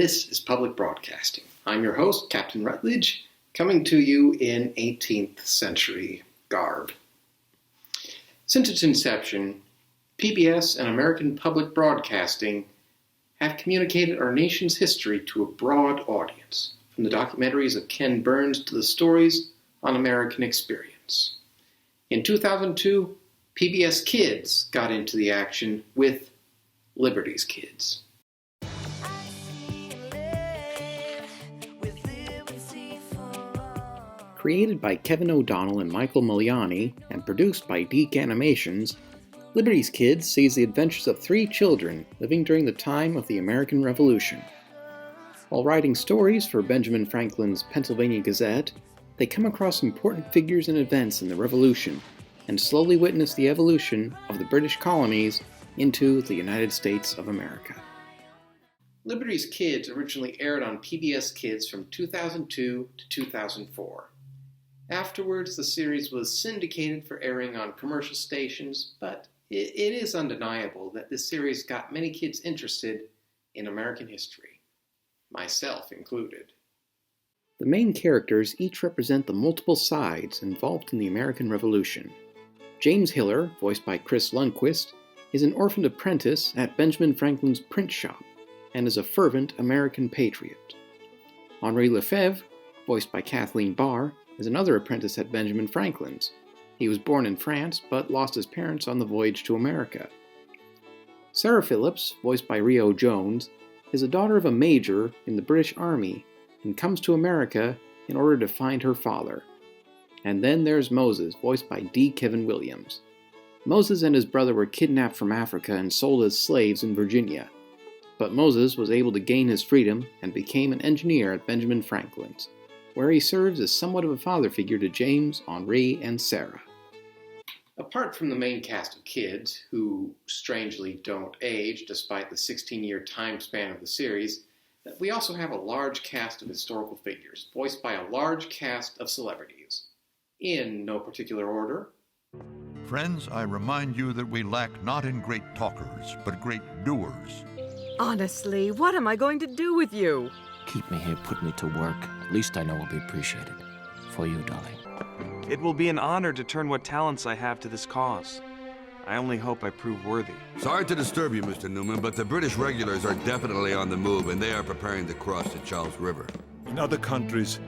This is Public Broadcasting. I'm your host, Captain Rutledge, coming to you in 18th century garb. Since its inception, PBS and American Public Broadcasting have communicated our nation's history to a broad audience, from the documentaries of Ken Burns to the stories on American experience. In 2002, PBS Kids got into the action with Liberty's Kids. Created by Kevin O'Donnell and Michael Miliani and produced by Deke Animations, Liberty's Kids sees the adventures of three children living during the time of the American Revolution. While writing stories for Benjamin Franklin's Pennsylvania Gazette, they come across important figures and events in the Revolution and slowly witness the evolution of the British colonies into the United States of America. Liberty's Kids originally aired on PBS Kids from 2002 to 2004. Afterwards, the series was syndicated for airing on commercial stations, but it is undeniable that this series got many kids interested in American history, myself included. The main characters each represent the multiple sides involved in the American Revolution. James Hiller, voiced by Chris Lundquist, is an orphaned apprentice at Benjamin Franklin's print shop and is a fervent American patriot. Henri Lefebvre, voiced by Kathleen Barr, is another apprentice at Benjamin Franklin's. He was born in France, but lost his parents on the voyage to America. Sarah Phillips, voiced by Rio Jones, is a daughter of a major in the British Army and comes to America in order to find her father. And then there's Moses, voiced by D. Kevin Williams. Moses and his brother were kidnapped from Africa and sold as slaves in Virginia. But Moses was able to gain his freedom and became an engineer at Benjamin Franklin's, where he serves as somewhat of a father figure to James, Henri, and Sarah. Apart from the main cast of kids, who strangely don't age despite the 16-year time span of the series, we also have a large cast of historical figures, voiced by a large cast of celebrities. In no particular order. Friends, I remind you that we lack not in great talkers, but great doers. Honestly, what am I going to do with you? Keep me here, put me to work. At least I know I'll be appreciated. For you, darling. It will be an honor to turn what talents I have to this cause. I only hope I prove worthy. Sorry to disturb you, Mr. Newman, but the British regulars are definitely on the move, and they are preparing to cross the Charles River. In other countries,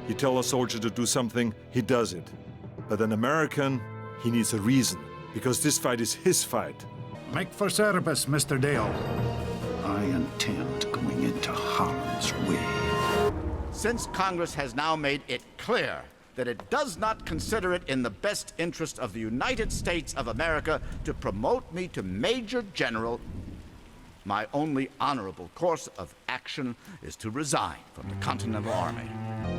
you tell a soldier to do something, he does it. But an American, he needs a reason, because this fight is his fight. Make for Cerberus, Mr. Dale. I intend going into Holland's way. Since Congress has now made it clear that it does not consider it in the best interest of the United States of America to promote me to Major General, my only honorable course of action is to resign from the Continental Army.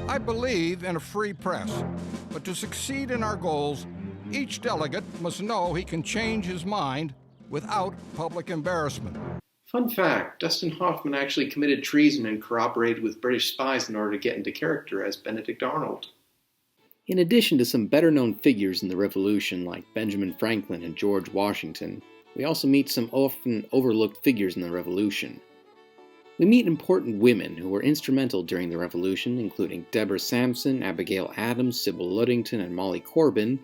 I believe in a free press, but to succeed in our goals, each delegate must know he can change his mind without public embarrassment. Fun fact, Dustin Hoffman actually committed treason and cooperated with British spies in order to get into character as Benedict Arnold. In addition to some better-known figures in the Revolution like Benjamin Franklin and George Washington, we also meet some often overlooked figures in the Revolution. We meet important women who were instrumental during the Revolution, including Deborah Sampson, Abigail Adams, Sybil Ludington, and Molly Corbin,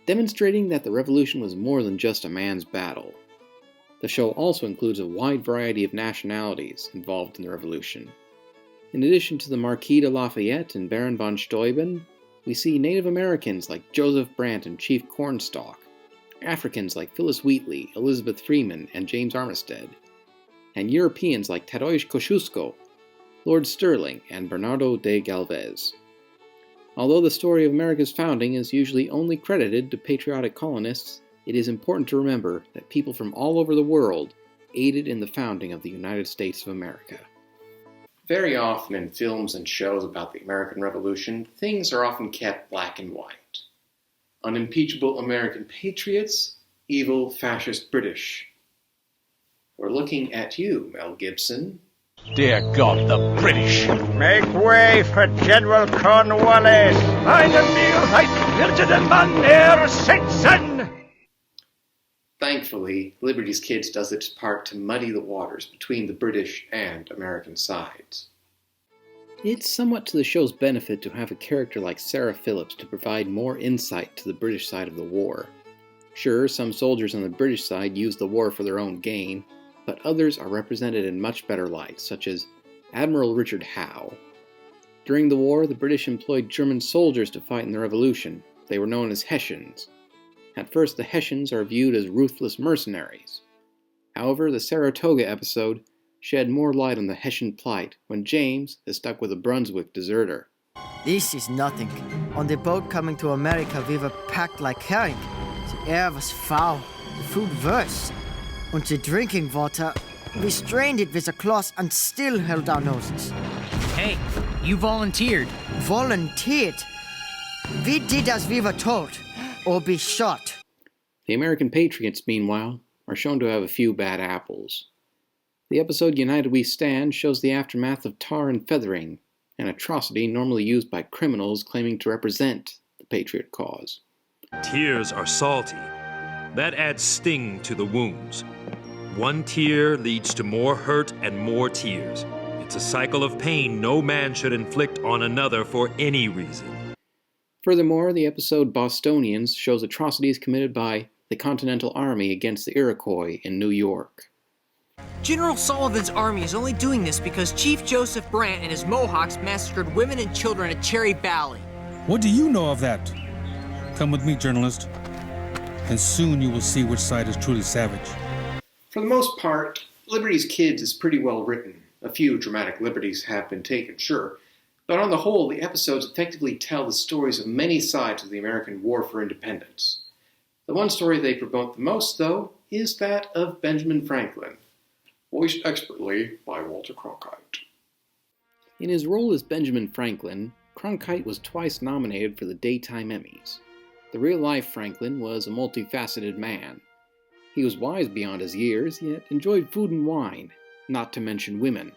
demonstrating that the Revolution was more than just a man's battle. The show also includes a wide variety of nationalities involved in the Revolution. In addition to the Marquis de Lafayette and Baron von Steuben, we see Native Americans like Joseph Brant and Chief Cornstalk, Africans like Phyllis Wheatley, Elizabeth Freeman, and James Armistead, and Europeans like Tadeusz Kosciuszko, Lord Stirling, and Bernardo de Galvez. Although the story of America's founding is usually only credited to patriotic colonists, it is important to remember that people from all over the world aided in the founding of the United States of America. Very often in films and shows about the American Revolution, things are often kept black and white. Unimpeachable American patriots, evil fascist British. We're looking at you, Mel Gibson. Dear God, the British! Make way for General Cornwallis! Eine Mehrheit wird den Mann ersetzen! Thankfully, Liberty's Kids does its part to muddy the waters between the British and American sides. It's somewhat to the show's benefit to have a character like Sarah Phillips to provide more insight to the British side of the war. Sure, some soldiers on the British side use the war for their own gain, but others are represented in much better light, such as Admiral Richard Howe. During the war, the British employed German soldiers to fight in the Revolution. They were known as Hessians. At first, the Hessians are viewed as ruthless mercenaries. However, the Saratoga episode shed more light on the Hessian plight when James is stuck with a Brunswick deserter. This is nothing. On the boat coming to America, we were packed like herring. The air was foul, the food worse, and the drinking water, we strained it with a cloth and still held our noses. Hey, you volunteered. Volunteered? We did as we were told, or be shot. The American patriots, meanwhile, are shown to have a few bad apples. The episode United We Stand shows the aftermath of tar and feathering, an atrocity normally used by criminals claiming to represent the patriot cause. Tears are salty. That adds sting to the wounds. One tear leads to more hurt and more tears. It's a cycle of pain no man should inflict on another for any reason. Furthermore, the episode Bostonians shows atrocities committed by the Continental Army against the Iroquois in New York. General Sullivan's army is only doing this because Chief Joseph Brant and his Mohawks massacred women and children at Cherry Valley. What do you know of that? Come with me, journalist, and soon you will see which side is truly savage. For the most part, Liberty's Kids is pretty well written. A few dramatic liberties have been taken, sure, but on the whole, the episodes effectively tell the stories of many sides of the American War for Independence. The one story they promote the most, though, is that of Benjamin Franklin, voiced expertly by Walter Cronkite. In his role as Benjamin Franklin, Cronkite was twice nominated for the Daytime Emmys. The real-life Franklin was a multifaceted man. He was wise beyond his years, yet enjoyed food and wine, not to mention women.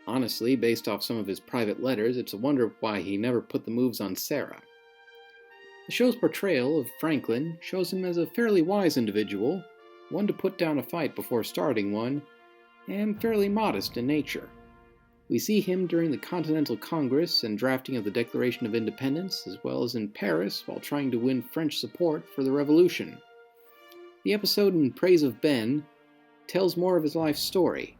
Honestly, based off some of his private letters, it's a wonder why he never put the moves on Sarah. The show's portrayal of Franklin shows him as a fairly wise individual, one to put down a fight before starting one, and fairly modest in nature. We see him during the Continental Congress and drafting of the Declaration of Independence, as well as in Paris while trying to win French support for the Revolution. The episode In Praise of Ben tells more of his life story,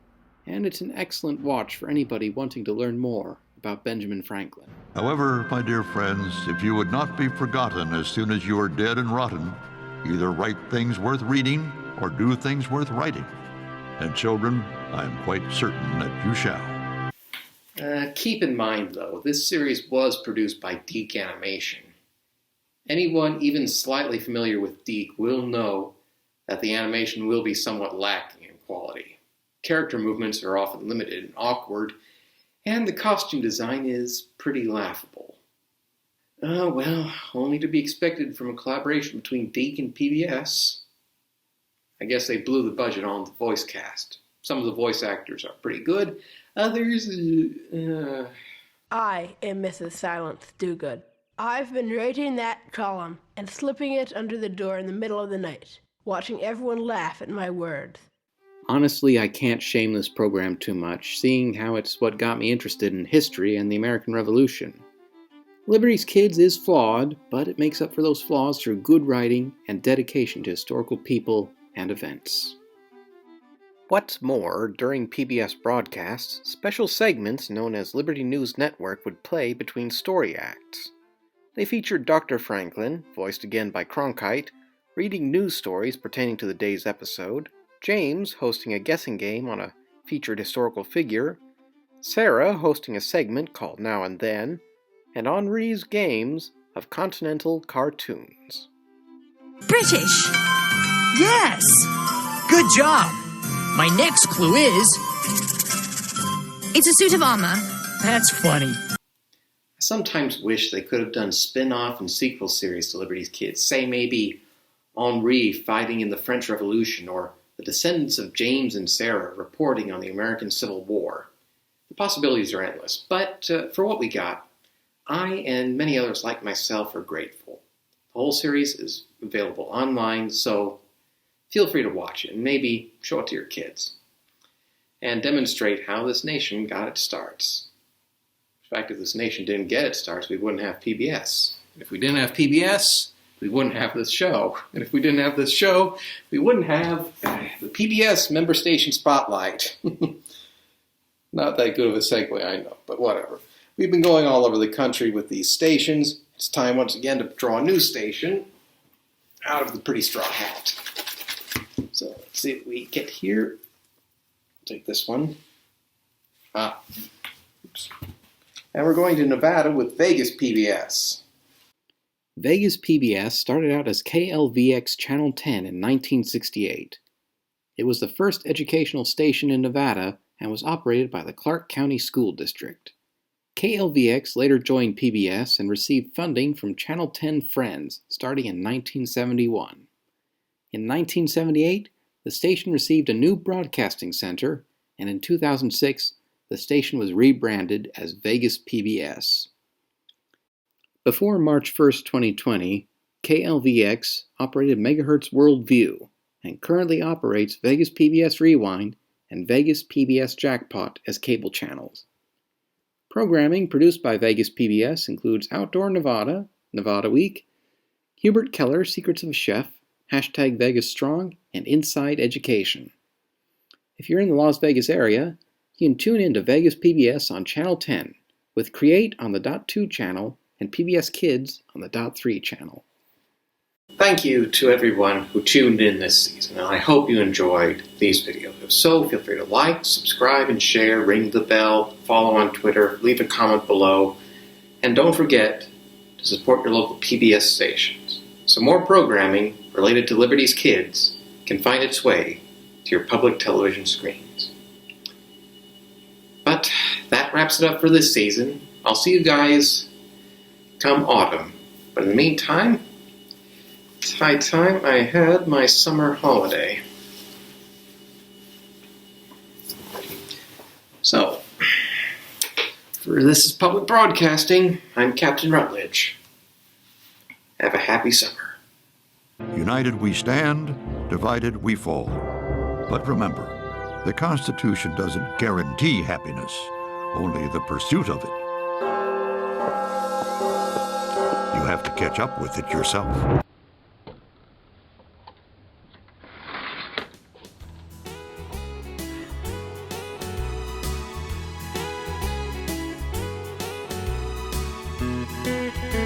and it's an excellent watch for anybody wanting to learn more about Benjamin Franklin. However, my dear friends, if you would not be forgotten as soon as you are dead and rotten, either write things worth reading or do things worth writing. And children, I am quite certain that you shall. Keep in mind, though, this series was produced by Deke Animation. Anyone even slightly familiar with Deke will know that the animation will be somewhat lacking in quality. Character movements are often limited and awkward, and the costume design is pretty laughable. Well, only to be expected from a collaboration between Deke and PBS. I guess they blew the budget on the voice cast. Some of the voice actors are pretty good, others, I am Mrs. Silence Dogood. I've been writing that column and slipping it under the door in the middle of the night, watching everyone laugh at my words. Honestly, I can't shame this program too much, seeing how it's what got me interested in history and the American Revolution. Liberty's Kids is flawed, but it makes up for those flaws through good writing and dedication to historical people and events. What's more, during PBS broadcasts, special segments known as Liberty News Network would play between story acts. They featured Dr. Franklin, voiced again by Cronkite, reading news stories pertaining to the day's episode, James hosting a guessing game on a featured historical figure, Sarah hosting a segment called Now and Then, and Henri's games of continental cartoons. British! Yes! Good job! My next clue is... It's a suit of armor. That's funny. I sometimes wish they could have done spin-off and sequel series to Liberty's Kids. Say maybe Henri fighting in the French Revolution, or the descendants of James and Sarah reporting on the American Civil War. The possibilities are endless, but for what we got, I and many others like myself are grateful. The whole series is available online, so feel free to watch it and maybe show it to your kids and demonstrate how this nation got its starts. In fact, if this nation didn't get its starts, we wouldn't have PBS. If we didn't have PBS, we wouldn't have this show. And if we didn't have this show, we wouldn't have the PBS member station spotlight. Not that good of a segue, I know, but whatever. We've been going all over the country with these stations. It's time once again to draw a new station out of the pretty straw hat. So let's see what we get here. Take this one. Oops. And we're going to Nevada with Vegas PBS. Vegas PBS started out as KLVX Channel 10 in 1968. It was the first educational station in Nevada and was operated by the Clark County School District. KLVX later joined PBS and received funding from Channel 10 Friends starting in 1971. In 1978, the station received a new broadcasting center, and in 2006, the station was rebranded as Vegas PBS. Before March 1, 2020, KLVX operated Megahertz Worldview and currently operates Vegas PBS Rewind and Vegas PBS Jackpot as cable channels. Programming produced by Vegas PBS includes Outdoor Nevada, Nevada Week, Hubert Keller, Secrets of a Chef, #Vegas Strong, and Inside Education. If you're in the Las Vegas area, you can tune in to Vegas PBS on Channel 10, with Create on the .2 channel and PBS Kids on the .3 channel. Thank you to everyone who tuned in this season, and I hope you enjoyed these videos. If so, feel free to like, subscribe, and share, ring the bell, follow on Twitter, leave a comment below, and don't forget to support your local PBS stations, so more programming related to Liberty's kids can find its way to your public television screens. But that wraps it up for this season. I'll see you guys come autumn. But in the meantime, it's high time I had my summer holiday. So, for This Is Public Broadcasting, I'm Captain Rutledge. Have a happy summer. United we stand, divided we fall. But remember, the Constitution doesn't guarantee happiness, only the pursuit of it. You have to catch up with it yourself. Thank you.